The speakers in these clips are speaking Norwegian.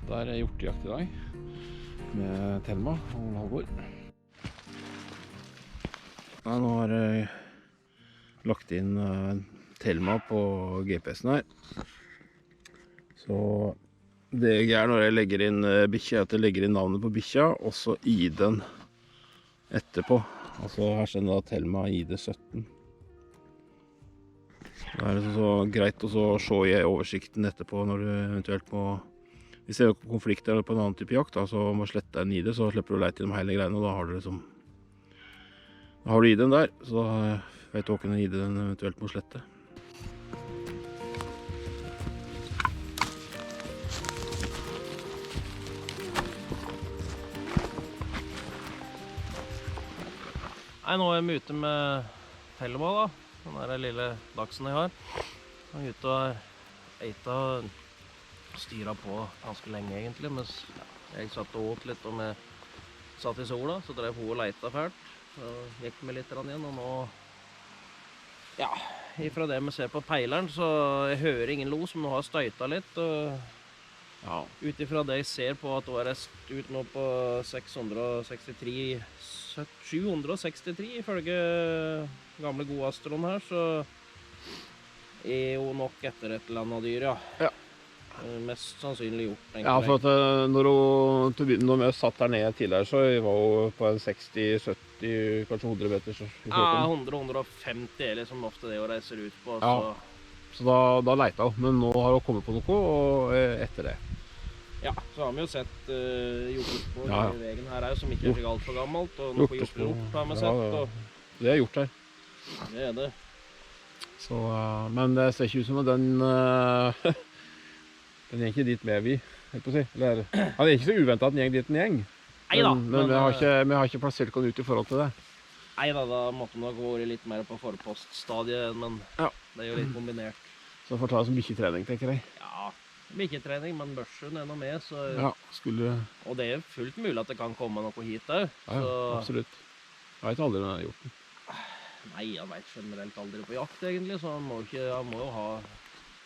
Det er hjortejakt i dag med Thelma og Halvor. Nå har jeg lagt inn Thelma på GPS-en her. Så det jeg gjør når jeg legger inn bikkja, er at jeg legger inn navnet på bikkja, og så ID-en etterpå. Altså her står det da Thelma ID 17. Det er så greit å se i oversikten etterpå når du eventuelt må, hvis det er noen konflikter på en annen type jakt, da, så må du slette en ID, så slipper du å leite gjennom hele greiene, og da har du liksom, da har du ID-en der, så da vet du hvilken ID den eventuelt må slette. Nei, nå er jeg ute med Thelma da, den der lille dachsen jeg har. Jeg er ute og eita og styret på ganske lenge egentlig, mens jeg satt og åt litt og vi satt i sola, så drev hun og leita fælt. Så gikk vi litt igjen, og nå, ja, ifra det vi ser på peileren, så jeg hører ingen los, men hun har støyta litt, og ja, utifra det jeg ser på at hun er ut nå på 763 ifølge gamle gode Astron her, så er hun nok etter et eller annet dyr, ja. Ja. Mest sannsynlig gjort, egentlig. Ja, for at når vi satt her nede tidligere, så var hun på en 60-70, kanskje 100 meter. Ja, 100-150 er liksom ofte det hun reiser ut på. Ja, så da leita hun, men nå har hun kommet på noe, og etter det. Ja, så har vi jo sett hjortespor i veien her, som ikke er så alt for gammelt, og noe hjortelort har vi sett. Og det er gjort her. Det er det. Så, men det ser ikke ut som at den den er ikke dit med vi, helt på å si. Eller, det er ikke så uventet at den gjeng dit en gjeng. Neida. Men vi har ikke plassert noen ut i forhold til det. Neida, da måtte man gå litt mer på forpoststadiet, men ja, det er jo litt kombinert. Så får ta det som bikkjetrening, tenker jeg. Ja, bikkjetrening, men børsen er noe med, så... Ja, skulle... Og det er fullt mulig at det kan komme noe hit der. Ja, så... absolutt. Jeg vet aldri når jeg har gjort den. Nei, jeg vet generelt aldri på jakt, egentlig, så han må jo ha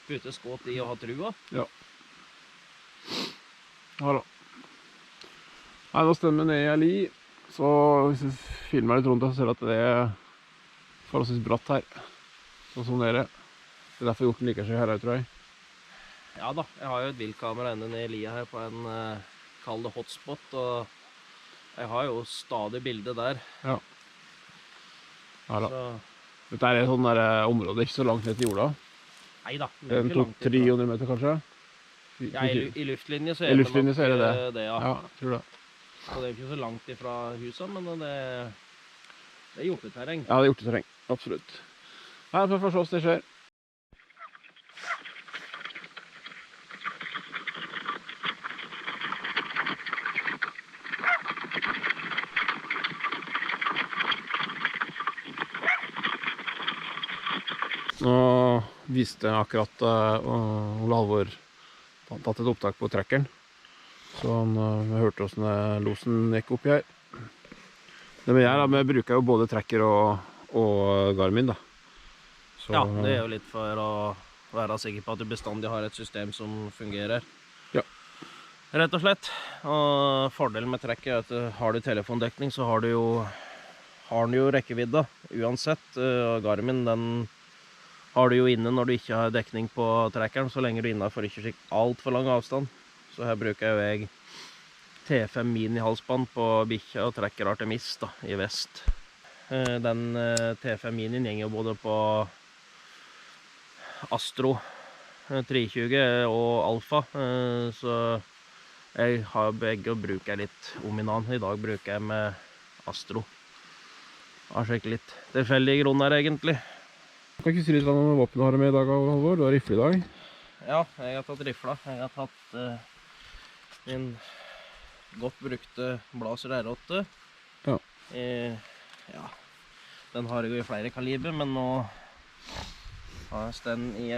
putte skått i og ha trua. Ja. Ja da. Nei, nå stemmer ned i en li, så hvis jeg filmer litt rundt, så ser jeg at det er forholdsvis bratt her. Sånn som dere. Det er derfor hjorten liker seg her, tror jeg. Ja da, jeg har jo et vildkamera enda ned i lia her på en kall det hotspot, og jeg har jo stadig bilde der. Ja. Ja da. Så... Dette er et sånn der område, ikke så langt ned til jorda. Neida. 200-300 meter kanskje? Ja, i luftlinje så er det det, ja. Ja, tror det. Og det er ikke så langt ifra huset, men det er hjorteterreng. Ja, det er hjorteterreng, absolutt. Her får vi se oss det skjer. Nå viste jeg akkurat Ole Halvor tatt et opptak på trekkeren. Så vi hørte hvordan losen gikk oppi her. Det vi gjør da, vi bruker jo både trekker og Garmin da. Så, ja, det er jo litt for å være sikker på at du bestandig har et system som fungerer. Ja. Rett og slett. Og fordelen med trekket er at har du telefondekning, så har den jo rekkevidda uansett. Og Garmin, den har du jo inne når du ikke har dekning på trekkeren, så lenge du er innenfor ikke alt for lang avstand. Så her bruker jeg T5 mini-halsband på bikkja og trekker Artemis da, i vest. Den T5 minien gjenger jo både på Astro 320 og Alfa, så jeg har begge og bruker litt om i navn. I dag bruker jeg med Astro. Har sikkert litt tilfeldige grunner egentlig. Kan ikke si litt om våpen du har med i dag, Halvor? Du har rifle i dag. Ja, jeg har tatt rifla. Jeg har tatt min godt brukte Blaser R8. Ja. Ja, den har jeg jo i flere kaliber, men nå har jeg den i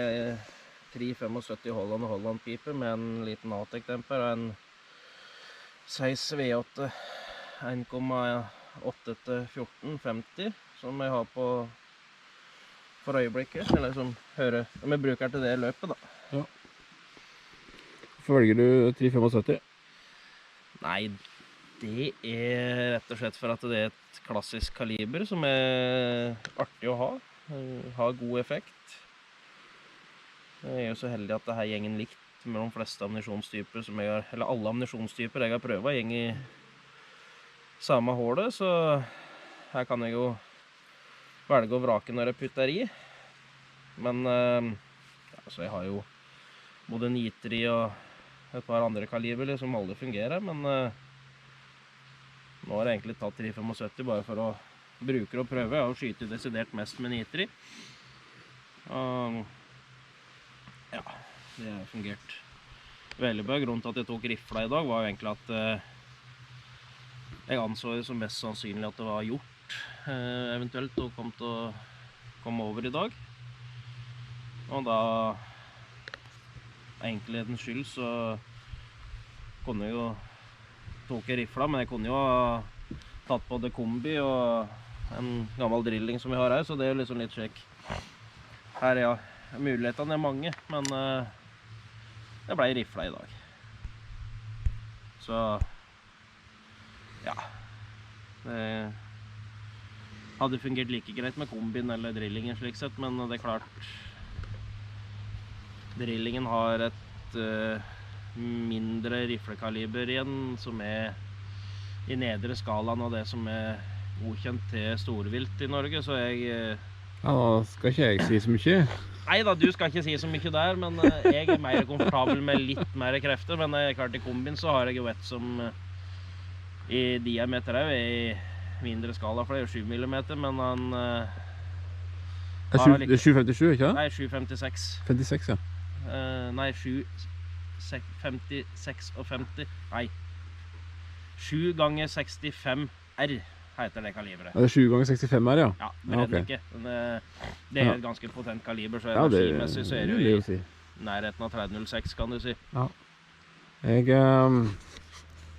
375 Holland-pipe med en liten Atec-demper og en 6 V8 1,8 til 1450 som jeg har på for øyeblikket, eller som hører, vi bruker til det løpet da. Ja. Hvorfor velger du 375? Nei, det er rett og slett for at det er et klassisk kaliber som er artig å ha. Har god effekt. Jeg er jo så heldig at det her gjengen likt med de fleste ammunisjonstyper som jeg har, eller alle ammunisjonstyper jeg har prøvet, gjeng i samme hålet, så her kan jeg jo velge å vrake når jeg putter i. Men altså jeg har jo både nitri og et par andre kaliber som alle fungerer, men nå har jeg egentlig tatt 375 bare for å bruke og prøve. Jeg har skytet desidert mest med nitri. Ja, det har fungert veldig bra. Grunnen til at jeg tok rifla i dag var jo egentlig at jeg anså det som mest sannsynlig at det var gjort eventuelt og kom til å komme over i dag. Og da enkelhetens skyld så kunne jeg jo tok jeg rifla, men jeg kunne jo ha tatt på det kombi og en gammel drilling som vi har her, så det er jo liksom litt sjekk. Her ja, mulighetene er mange, men det ble rifla i dag. Så ja, det hadde fungert like greit med kombin eller drillingen slik sett, men det er klart drillingen har et mindre riflekaliber igjen, som er i nedre skalaen av det som er godkjent til storvilt i Norge, så jeg Ja, da skal ikke jeg si så mye. Neida, du skal ikke si så mye der, men jeg er mer komfortabel med litt mer krefter, men klart i kombin så har jeg jo et som i diameter er i mindre skala, for det er jo 7 mm, men han Det er 757, ikke det? Nei, 756. 56, ja. Nei, 756 og 50. Nei. 7 ganger 65 R heter det kaliberet. Ja, det er 7 ganger 65 her, ja. Ja, brenner ok. ikke. Men, det er et ganske potent kaliber, så Ja, det energimessig så er det vil jo jeg i jo si. nærheten av 3006, kan du si. Ja.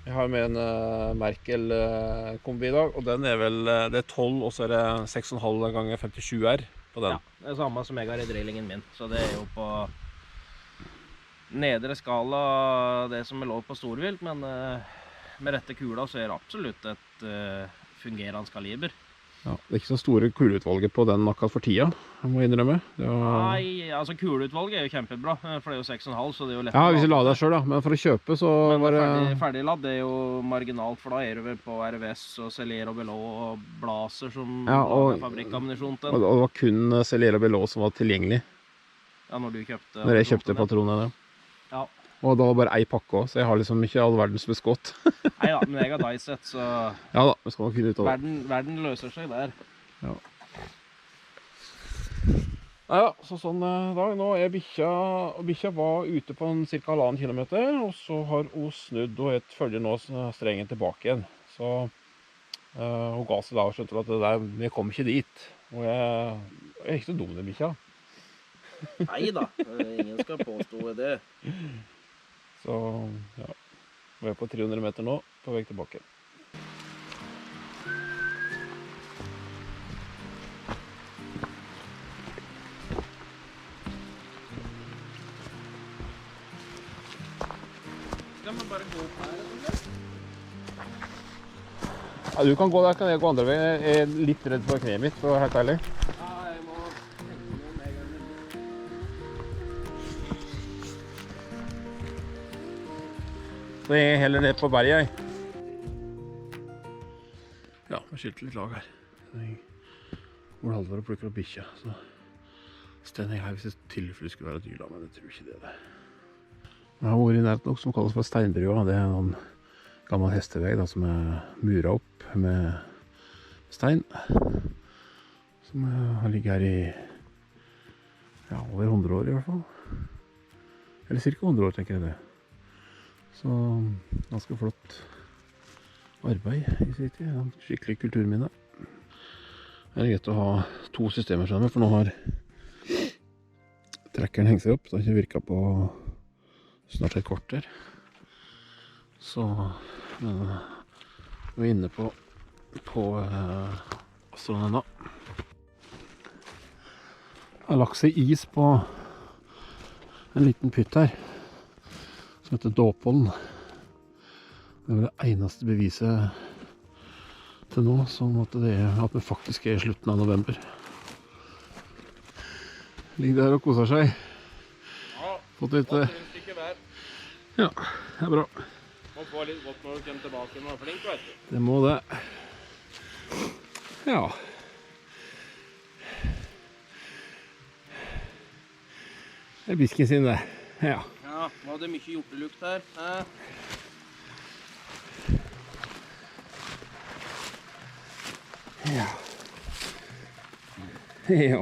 Jeg har med en Merkel-kombi i dag, og den er vel, det er 12, og så er det 6,5 ganger 57 R på den. Ja, det er samme som jeg har i drillingen min, så det er jo på nedre skala det som er lov på storvilt, men med rette kula så er det absolutt et fungerende kaliber. Ja, det er ikke så store kuleutvalget på den akkurat for tida, jeg må innrømme. Nei, altså kuleutvalget er jo kjempebra, for det er jo 6,5, så det er jo lett Ja, hvis jeg la det selv da, men for å kjøpe så men var det... ferdigladd, det er jo marginalt, for da er du vel på RVS og Celero Belå og Blaser som Ja, lager fabrikkammunisjon til. Og det var kun Celera Belå som var tilgjengelig Ja, når du kjøpte... når jeg kjøpte patronene. Ja. Og da var det bare ei pakke også, så jeg har liksom ikke all verdens beskått. Neida, men jeg har Daiset, så Ja da, vi skal nok finne ut av det. verden løser seg der. Ja. Neida, så sånn dag. Nå er bikkja var ute på en cirka 1,5 kilometer, og så har hun snudd og et følger nå strengen tilbake igjen. Så hun ga seg da og skjønte at det der, vi kom ikke dit. Og jeg er ikke så dum den bikkja. Neida, ingen skal påstå det. Så ja, vi er på 300 meter nå, på vei tilbake. Skal man bare gå opp her, eller? Ja, du kan gå der, kan jeg gå andre veien. Jeg er litt redd for kneet mitt, for å være helt ærlig. Ja, jeg må tenke noe med en gang. Så jeg er heller ned på berget, jeg. Ja, vi skilte litt lag her. Hvor Halvor plukker opp bikkja, så stender jeg her hvis det tilfelle skulle være dyr da, men jeg tror ikke det er det. Jeg har vært i nærheten noe som kalles for Steinbrua. Det er en gammel hestevei da, som er muret opp med stein. Som har ligget her i ja, over 100 år i hvert fall. Eller cirka 100 år, tenker jeg det. Så ganske flott arbeid i sin tid. En skikkelig kulturminne. Det er greit å ha 2 systemer sammen, for nå har trekkeren hengt seg opp. Det har ikke virket på snart et kvarter. Så vi er inne på Astranden da. Jeg har lagt seg is på en liten pytt her. som heter Dåpollen. Det er vel det eneste beviset til nå, sånn at vi faktisk er i slutten av november. Ligger der og koser seg. Ja, Fått litt... Ja, det er bra. Må få litt godt når du kommer tilbake når du er flink, vet du. Det må det. Ja. Det er bisken sin, det. Ja. Ja, nå hadde mye hjortelukt her. Ja. Ja.